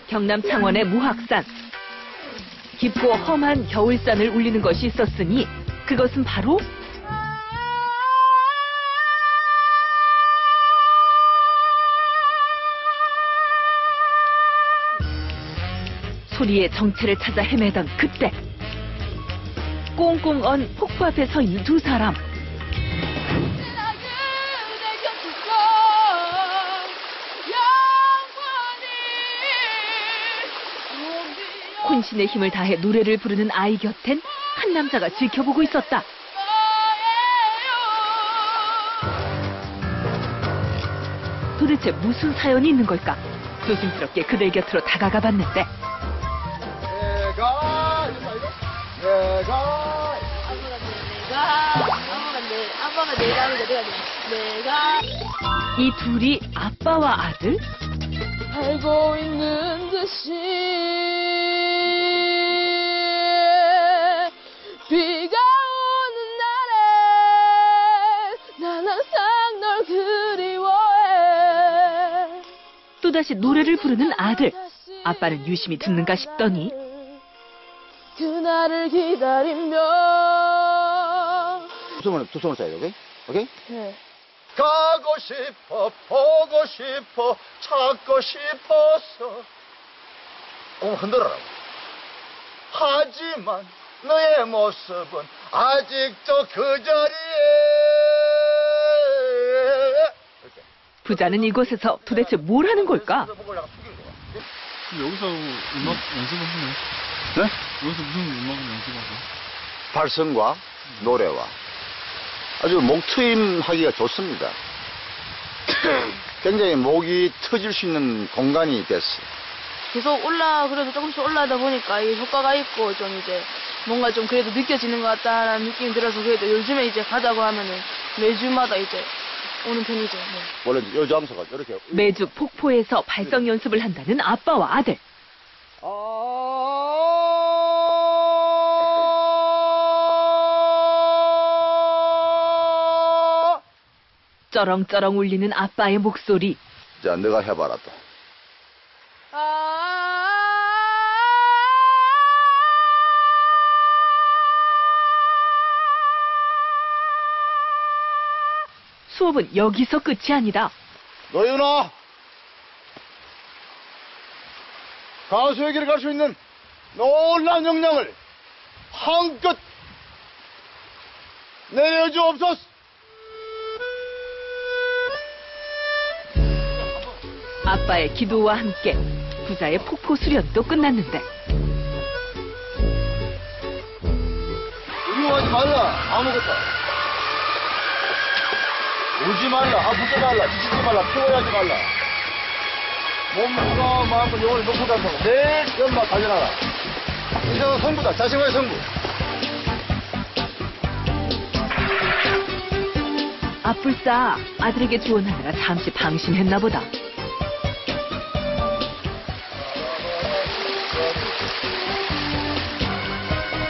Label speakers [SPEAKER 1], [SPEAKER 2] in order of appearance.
[SPEAKER 1] 경남 창원의 무악산. 깊고 험한 겨울산을 울리는 것이 있었으니 그것은 바로 소리의 정체를 찾아 헤매던 그때 꽁꽁 언 폭포 앞에 서 있는 두 사람. 혼신의 힘을 다해 노래를 부르는 아이 곁엔 한 남자가 지켜보고 있었다. 도대체 무슨 사연이 있는 걸까? 조심스럽게 그들 곁으로 다가가 봤는데
[SPEAKER 2] 내가
[SPEAKER 1] 이 둘이 아빠와 아들?
[SPEAKER 2] 알고 있는 듯이 비가 오는 날에 난 항상 널 그리워해.
[SPEAKER 1] 또다시 노래를 부르는 아들. 아빠는 유심히 듣는가 싶더니
[SPEAKER 2] 그날을 기다리며
[SPEAKER 3] 두 손을 써야 돼, 오케이? 오케이?
[SPEAKER 2] 네.
[SPEAKER 3] 가고 싶어, 보고 싶어, 찾고 싶어서. 흔들어라. 하지만 너의 모습은 아직도 그 자리에. 이렇게.
[SPEAKER 1] 부자는 이곳에서 도대체 뭘 하는 걸까?
[SPEAKER 4] 여기서 음악 연습을 하나요?
[SPEAKER 3] 네?
[SPEAKER 4] 여기서 무슨 음악을 연습하세요?
[SPEAKER 3] 발성과 노래와 아주 목 트임하기가 좋습니다. 굉장히 목이 터질 수 있는 공간이 됐어요.
[SPEAKER 2] 계속 그래도 조금씩 올라가다 보니까 이 효과가 있고 좀 이제 뭔가 좀 그래도 느껴지는 것 같다라는 느낌이 들어서 그래도 요즘에 이제 가자고 하면은 매주마다 이제 오는 편이죠. 네.
[SPEAKER 3] 원래 요 장소가 이렇게.
[SPEAKER 1] 매주 폭포에서 발성 연습을 한다는 아빠와 아들. 쩌렁쩌렁 울리는 아빠의 목소리.
[SPEAKER 3] 자, 너가 해봐라 또.
[SPEAKER 1] 수업은 여기서 끝이 아니다.
[SPEAKER 3] 노윤아! 가수에게 갈 수 있는 놀라운 역량을 한껏 내려주옵소서.
[SPEAKER 1] 아빠의 기도와 함께 부자의 폭포 수련도 끝났는데
[SPEAKER 3] 두려워하지 말라. 아무것도 울지 말라. 아프지 말라. 지치지 말라. 피곤하지 말라. 몸과 마음과 영혼을 놓고 다니고 내일 연막 달려나라. 이제는 성부다. 자신과의 성부.
[SPEAKER 1] 아뿔싸 아들에게 조언하느라 잠시 방심했나 보다.